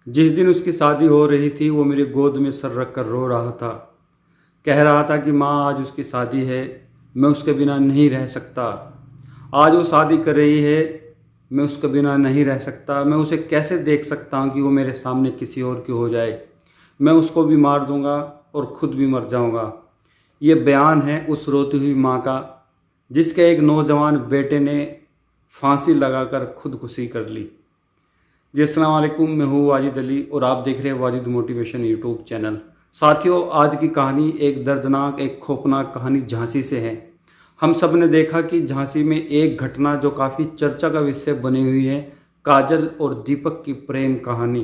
जिस दिन उसकी शादी हो रही थी वो मेरी गोद में सर रख कर रो रहा था। कह रहा था कि माँ आज उसकी शादी है, मैं उसके बिना नहीं रह सकता। आज वो शादी कर रही है, मैं उसके बिना नहीं रह सकता। मैं उसे कैसे देख सकता हूँ कि वो मेरे सामने किसी और की हो जाए। मैं उसको भी मार दूंगा और ख़ुद भी मर जाऊंगा। ये बयान है उस रोती हुई माँ का, जिसके एक नौजवान बेटे ने फांसी लगाकर खुदकुशी कर ली। जी अस्सलाम वालेकुम, मैं हूँ वाजिद अली और आप देख रहे हैं वाजिद मोटिवेशन यूट्यूब चैनल। साथियों, आज की कहानी एक दर्दनाक, एक खौफनाक कहानी झांसी से है। हम सब ने देखा कि झांसी में एक घटना जो काफ़ी चर्चा का विषय बनी हुई है, काजल और दीपक की प्रेम कहानी।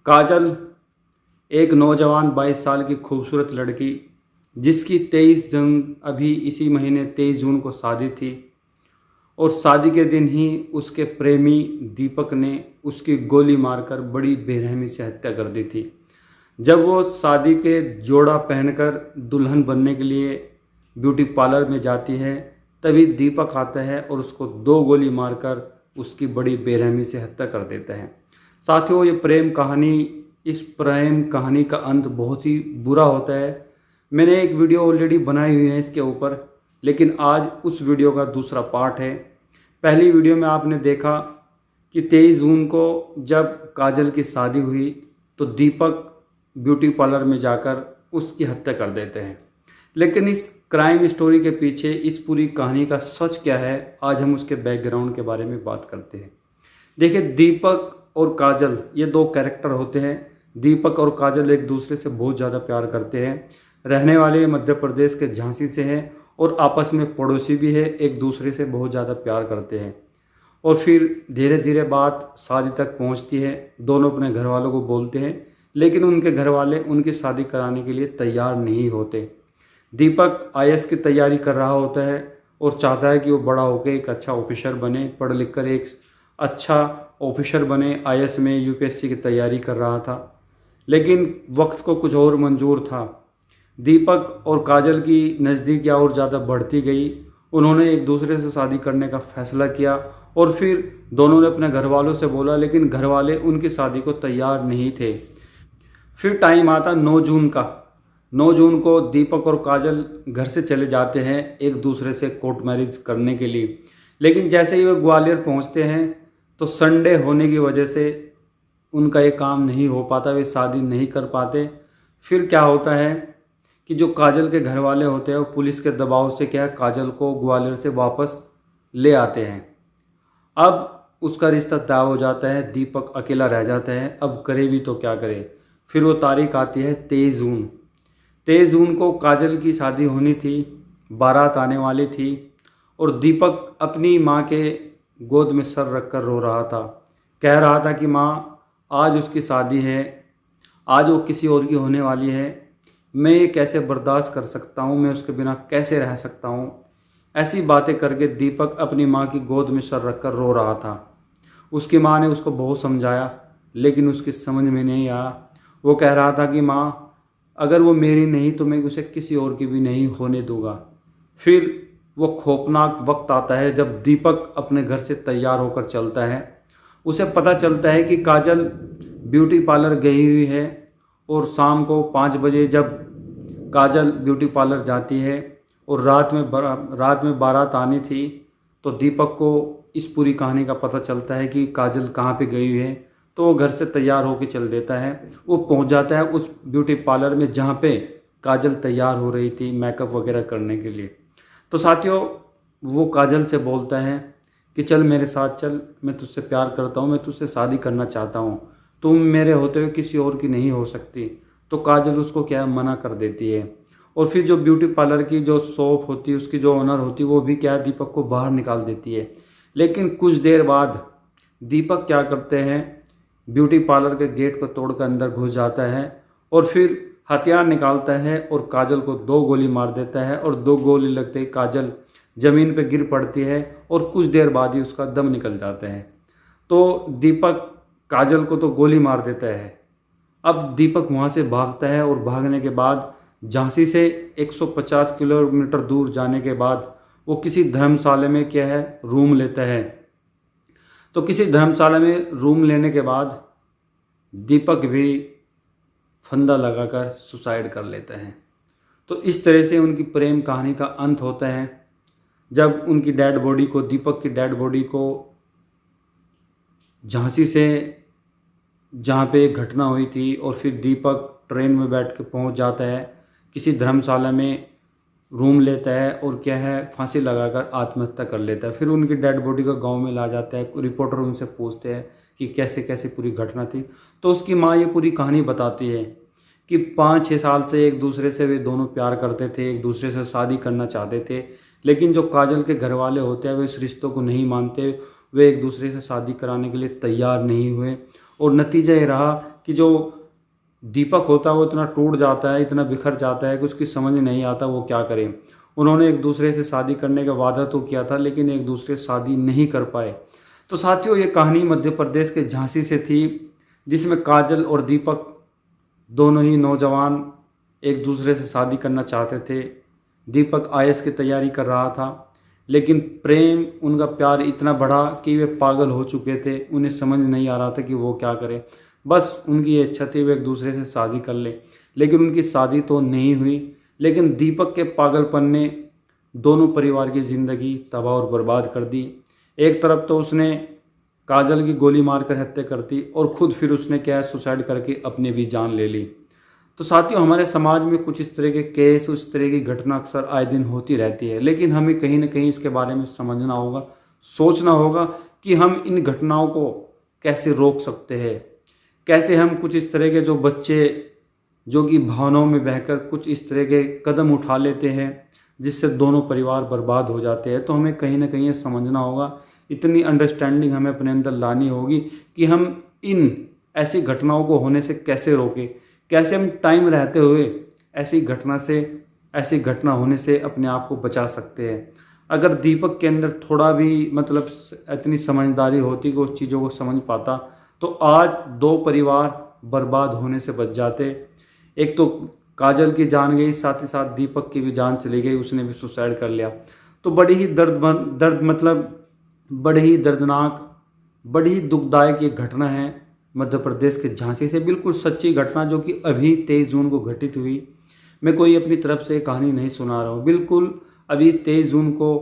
काजल एक नौजवान 22 साल की खूबसूरत लड़की, जिसकी 23 जून अभी इसी महीने 23 जून को शादी थी, और शादी के दिन ही उसके प्रेमी दीपक ने उसकी गोली मारकर बड़ी बेरहमी से हत्या कर दी थी। जब वो शादी के जोड़ा पहनकर दुल्हन बनने के लिए ब्यूटी पार्लर में जाती है, तभी दीपक आता है और उसको 2 गोली मारकर उसकी बड़ी बेरहमी से हत्या कर देता है। साथियों, ये प्रेम कहानी, इस प्रेम कहानी का अंत बहुत ही बुरा होता है। मैंने एक वीडियो ऑलरेडी बनाई हुई है इसके ऊपर, लेकिन आज उस वीडियो का दूसरा पार्ट है। पहली वीडियो में आपने देखा कि 23 जून को जब काजल की शादी हुई तो दीपक ब्यूटी पार्लर में जाकर उसकी हत्या कर देते हैं। लेकिन इस क्राइम स्टोरी के पीछे इस पूरी कहानी का सच क्या है, आज हम उसके बैकग्राउंड के बारे में बात करते हैं। देखिए, दीपक और काजल ये 2 कैरेक्टर होते हैं। दीपक और काजल एक दूसरे से बहुत ज़्यादा प्यार करते हैं। रहने वाले मध्य प्रदेश के झांसी से हैं और आपस में पड़ोसी भी है, एक दूसरे से बहुत ज़्यादा प्यार करते हैं। और फिर धीरे धीरे बात शादी तक पहुंचती है। दोनों अपने घर वालों को बोलते हैं, लेकिन उनके घर वाले उनकी शादी कराने के लिए तैयार नहीं होते। दीपक आईएएस की तैयारी कर रहा होता है और चाहता है कि वो बड़ा होकर एक अच्छा ऑफिसर बने, पढ़ लिख कर एक अच्छा ऑफिसर बने। आईएएस में यूपीएससी की तैयारी कर रहा था, लेकिन वक्त को कुछ और मंजूर था। दीपक और काजल की नज़दीकियाँ और ज़्यादा बढ़ती गई। उन्होंने एक दूसरे से शादी करने का फैसला किया और फिर दोनों ने अपने घर वालों से बोला, लेकिन घर वाले उनकी शादी को तैयार नहीं थे। फिर टाइम आता 9 जून का। 9 जून को दीपक और काजल घर से चले जाते हैं एक दूसरे से कोर्ट मैरिज करने के लिए। लेकिन जैसे ही वे ग्वालियर पहुंचते हैं तो संडे होने की वजह से उनका ये काम नहीं हो पाता, वे शादी नहीं कर पाते। फिर क्या होता है कि जो काजल के घर वाले होते हैं वो पुलिस के दबाव से क्या है, काजल को ग्वालियर से वापस ले आते हैं। अब उसका रिश्ता तय हो जाता है, दीपक अकेला रह जाता है। अब करे भी तो क्या करे। फिर वो तारीख आती है 23 जून। 23 जून को काजल की शादी होनी थी, बारात आने वाली थी, और दीपक अपनी माँ के गोद में सर रख कर रो रहा था। कह रहा था कि माँ आज उसकी शादी है, आज वो किसी और की होने वाली है, मैं ये कैसे बर्दाश्त कर सकता हूँ, मैं उसके बिना कैसे रह सकता हूँ। ऐसी बातें करके दीपक अपनी माँ की गोद में सर रख कर रो रहा था। उसकी माँ ने उसको बहुत समझाया, लेकिन उसकी समझ में नहीं आया। वो कह रहा था कि माँ अगर वो मेरी नहीं तो मैं उसे किसी और की भी नहीं होने दूंगा। फिर वो खौफनाक वक्त आता है जब दीपक अपने घर से तैयार होकर चलता है। उसे पता चलता है कि काजल ब्यूटी पार्लर गई हुई है, और शाम को 5 बजे जब काजल ब्यूटी पार्लर जाती है और रात में बारात आनी थी, तो दीपक को इस पूरी कहानी का पता चलता है कि काजल कहाँ पे गई हुई है। तो वो घर से तैयार होकर चल देता है। वो पहुंच जाता है उस ब्यूटी पार्लर में जहाँ पे काजल तैयार हो रही थी मेकअप वगैरह करने के लिए। तो साथियों, वो काजल से बोलता है कि चल मेरे साथ चल, मैं तुझसे प्यार करता हूँ, मैं तुझसे शादी करना चाहता हूँ, तुम मेरे होते हुए किसी और की नहीं हो सकती। तो काजल उसको क्या मना कर देती है। और फिर जो ब्यूटी पार्लर की जो शॉप होती है, उसकी जो ओनर होती है, वो भी क्या दीपक को बाहर निकाल देती है। लेकिन कुछ देर बाद दीपक क्या करते हैं, ब्यूटी पार्लर के गेट को तोड़कर अंदर घुस जाता है और फिर हथियार निकालता है और काजल को 2 गोली मार देता है। और 2 गोली लगते ही काजल ज़मीन पर गिर पड़ती है और कुछ देर बाद ही उसका दम निकल जाता है। तो दीपक काजल को तो गोली मार देता है। अब दीपक वहाँ से भागता है और भागने के बाद झांसी से 150 किलोमीटर दूर जाने के बाद वो किसी धर्मशाला में क्या है रूम लेता है। तो किसी धर्मशाला में रूम लेने के बाद दीपक भी फंदा लगाकर सुसाइड कर लेते हैं। तो इस तरह से उनकी प्रेम कहानी का अंत होता है। जब उनकी डेड बॉडी को, दीपक की डेड बॉडी को झांसी से, जहाँ पे एक घटना हुई थी, और फिर दीपक ट्रेन में बैठ के पहुँच जाता है, किसी धर्मशाला में रूम लेता है और क्या है, फांसी लगाकर आत्महत्या कर लेता है। फिर उनकी डेड बॉडी को गांव में ला जाता है। रिपोर्टर उनसे पूछते हैं कि कैसे कैसे पूरी घटना थी। तो उसकी माँ ये पूरी कहानी बताती है कि 5-6 साल से एक दूसरे से वे दोनों प्यार करते थे, एक दूसरे से शादी करना चाहते थे, लेकिन जो काजल के घर वाले होते हैं वे इस रिश्तों को नहीं मानते, वे एक दूसरे से शादी कराने के लिए तैयार नहीं हुए। और नतीजा ये रहा कि जो दीपक होता है वो इतना टूट जाता है, इतना बिखर जाता है कि उसकी समझ नहीं आता वो क्या करे। उन्होंने एक दूसरे से शादी करने का वादा तो किया था, लेकिन एक दूसरे से शादी नहीं कर पाए। तो साथियों, ये कहानी मध्य प्रदेश के झांसी से थी, जिसमें काजल और दीपक दोनों ही नौजवान एक दूसरे से शादी करना चाहते थे। दीपक आईएएस की तैयारी कर रहा था, लेकिन प्रेम, उनका प्यार इतना बढ़ा कि वे पागल हो चुके थे। उन्हें समझ नहीं आ रहा था कि वो क्या करें। बस उनकी ये इच्छा थी वे एक दूसरे से शादी कर ले, लेकिन उनकी शादी तो नहीं हुई। लेकिन दीपक के पागलपन ने दोनों परिवार की ज़िंदगी तबाह और बर्बाद कर दी। एक तरफ तो उसने काजल की गोली मारकर हत्या कर दी, और खुद फिर उसने क्या है, सुसाइड करके अपनी भी जान ले ली। तो साथियों, हमारे समाज में कुछ इस तरह के केस, उस तरह की घटना अक्सर आए दिन होती रहती है, लेकिन हमें कहीं ना कहीं इसके बारे में समझना होगा, सोचना होगा कि हम इन घटनाओं को कैसे रोक सकते हैं। कैसे हम कुछ इस तरह के जो बच्चे जो कि भावनाओं में बहकर कुछ इस तरह के कदम उठा लेते हैं जिससे दोनों परिवार बर्बाद हो जाते हैं। तो हमें कहीं ना कहीं ये समझना होगा, इतनी अंडरस्टैंडिंग हमें अपने अंदर लानी होगी कि हम इन ऐसी घटनाओं को होने से कैसे रोकें, कैसे हम टाइम रहते हुए ऐसी घटना होने से अपने आप को बचा सकते हैं। अगर दीपक के अंदर थोड़ा भी मतलब इतनी समझदारी होती कि उस चीज़ों को समझ पाता, तो आज 2 परिवार बर्बाद होने से बच जाते। एक तो काजल की जान गई, साथ ही साथ दीपक की भी जान चली गई, उसने भी सुसाइड कर लिया। तो बड़ी ही बड़ी ही दर्दनाक, बड़ी ही दुखदायक ये घटना है मध्य प्रदेश के झांसी से। बिल्कुल सच्ची घटना जो कि अभी 23 जून को घटित हुई। मैं कोई अपनी तरफ से कहानी नहीं सुना रहा हूँ, बिल्कुल अभी 23 जून को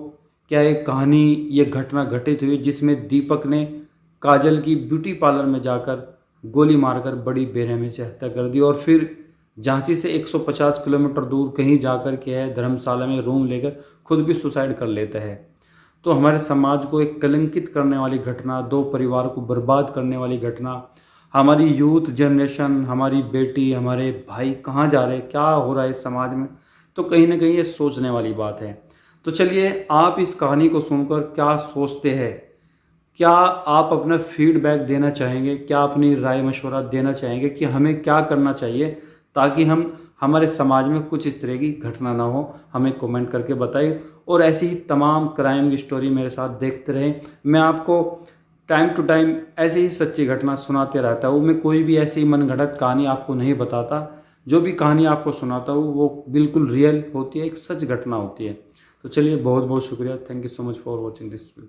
क्या एक कहानी, ये घटना घटित हुई जिसमें दीपक ने काजल की ब्यूटी पार्लर में जाकर गोली मारकर बड़ी बेरहमी से हत्या कर दी, और फिर झांसी से 150 किलोमीटर दूर कहीं जाकर के है धर्मशाला में रूम लेकर खुद भी सुसाइड कर लेता है। तो हमारे समाज को एक कलंकित करने वाली घटना, 2 परिवार को बर्बाद करने वाली घटना, हमारी यूथ जनरेशन, हमारी बेटी, हमारे भाई कहाँ जा रहे हैं, क्या हो रहा है इस समाज में, तो कहीं ना कहीं ये सोचने वाली बात है। तो चलिए, आप इस कहानी को सुनकर क्या सोचते हैं? क्या आप अपना फीडबैक देना चाहेंगे? क्या अपनी राय मशवरा देना चाहेंगे कि हमें क्या करना चाहिए ताकि हमारे समाज में कुछ इस तरह की घटना ना हो? हमें कमेंट करके बताइए, और ऐसी ही तमाम क्राइम की स्टोरी मेरे साथ देखते रहें। मैं आपको टाइम टू टाइम ऐसी ही सच्ची घटना सुनाते रहता हूँ। मैं कोई भी ऐसी मनगढ़ंत कहानी आपको नहीं बताता। जो भी कहानी आपको सुनाता हूँ वो बिल्कुल रियल होती है, एक सच घटना होती है। तो चलिए, बहुत बहुत शुक्रिया। Thank you so much for watching this video.